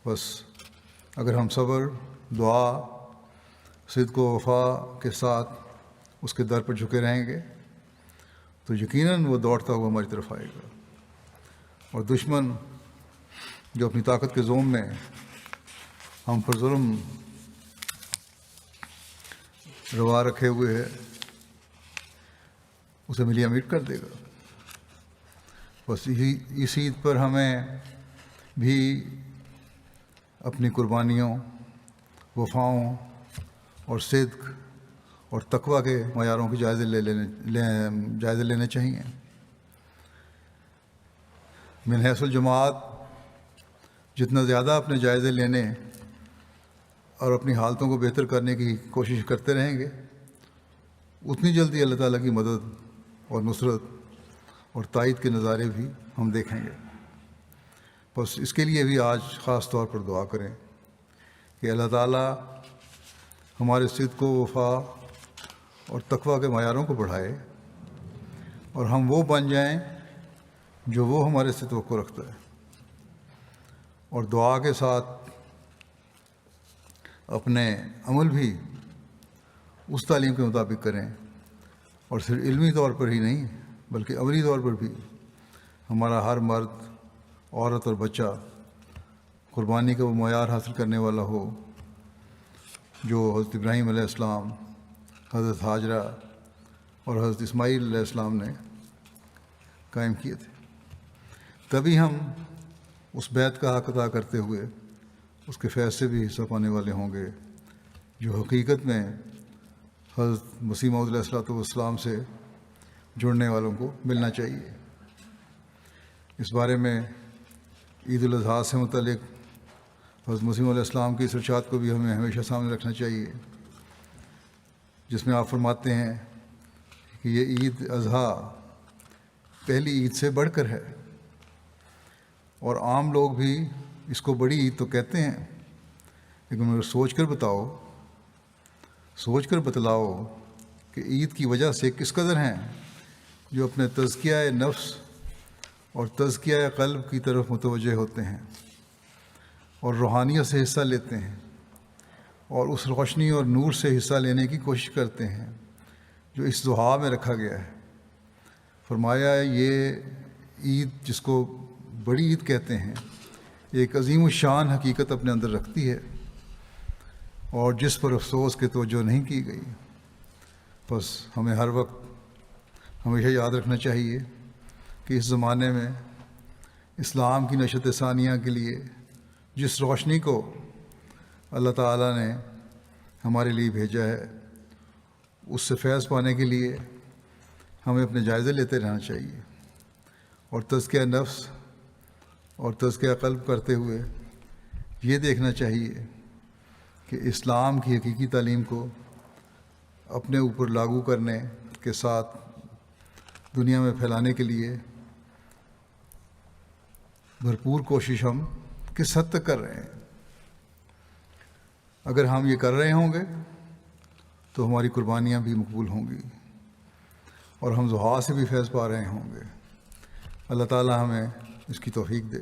بس اگر ہم صبر، دعا، صدق و وفا کے ساتھ اس کے در پر جھکے رہیں گے تو یقیناً وہ دوڑتا ہوا ہماری طرف آئے گا، اور دشمن جو اپنی طاقت کے زوم میں ہم پر ظلم روا رکھے ہوئے ہے اسے ملیا میٹ کر دے گا۔ بس اس عید پر ہمیں بھی اپنی قربانیوں، وفاؤں اور صدق اور تقویٰ کے معیاروں کے جائزے لینے چاہیے۔ من حیث الجماعت جتنا زیادہ اپنے جائزے لینے اور اپنی حالتوں کو بہتر کرنے کی کوشش کرتے رہیں گے، اتنی جلدی اللہ تعالیٰ کی مدد اور نصرت اور تائید کے نظارے بھی ہم دیکھیں گے۔ بس اس کے لیے بھی آج خاص طور پر دعا کریں کہ اللہ تعالیٰ ہمارے صدق و وفا اور تقویٰ کے معیاروں کو بڑھائے اور ہم وہ بن جائیں جو وہ ہمارے سے توقع رکھتا ہے، اور دعا کے ساتھ اپنے عمل بھی اس تعلیم کے مطابق کریں، اور صرف علمی طور پر ہی نہیں بلکہ عملی طور پر بھی ہمارا ہر مرد، عورت اور بچہ قربانی کا وہ معیار حاصل کرنے والا ہو جو حضرت ابراہیم علیہ السلام، حضرت ہاجرہ اور حضرت اسماعیل علیہ السلام نے قائم کیے تھے۔ تبھی ہم اس بیعت کا حق ادا کرتے ہوئے اس کے فیض سے بھی حصہ پانے والے ہوں گے جو حقیقت میں حضرت مسیح موعود علیہ السلام سے جڑنے والوں کو ملنا چاہیے۔ اس بارے میں عید الاضحیٰ سے متعلق حضرت مسیح علیہ السلام کی اس ارشاد کو بھی ہمیں ہمیشہ سامنے رکھنا چاہیے، جس میں آپ فرماتے ہیں کہ یہ عید اضحیٰ پہلی عید سے بڑھ کر ہے، اور عام لوگ بھی اس کو بڑی عید تو کہتے ہیں، لیکن اگر سوچ کر بتلاؤ کہ عید کی وجہ سے کس قدر ہیں جو اپنے تزکیہ نفس اور تزکیہ قلب کی طرف متوجہ ہوتے ہیں اور روحانیت سے حصہ لیتے ہیں اور اس روشنی اور نور سے حصہ لینے کی کوشش کرتے ہیں جو اس ضحیٰ میں رکھا گیا ہے۔ فرمایا یہ عید جس کو بڑی عید کہتے ہیں ایک عظیم الشان حقیقت اپنے اندر رکھتی ہے، اور جس پر افسوس کہ توجہ نہیں کی گئی۔ بس ہمیں ہر وقت ہمیشہ یاد رکھنا چاہیے کہ اس زمانے میں اسلام کی نشت ثانیہ کے لیے جس روشنی کو اللہ تعالیٰ نے ہمارے لیے بھیجا ہے، اس سے فیض پانے کے لیے ہمیں اپنے جائزے لیتے رہنا چاہیے، اور تزکیہ نفس اور تزکیہ قلب کرتے ہوئے یہ دیکھنا چاہیے کہ اسلام کی حقیقی تعلیم کو اپنے اوپر لاگو کرنے کے ساتھ دنیا میں پھیلانے کے لیے بھرپور کوشش ہم کس حد تک کر رہے ہیں۔ اگر ہم یہ کر رہے ہوں گے تو ہماری قربانیاں بھی مقبول ہوں گی اور ہم ضحیٰ سے بھی فیض پا رہے ہوں گے۔ اللہ تعالیٰ ہمیں اس کی توفیق دے۔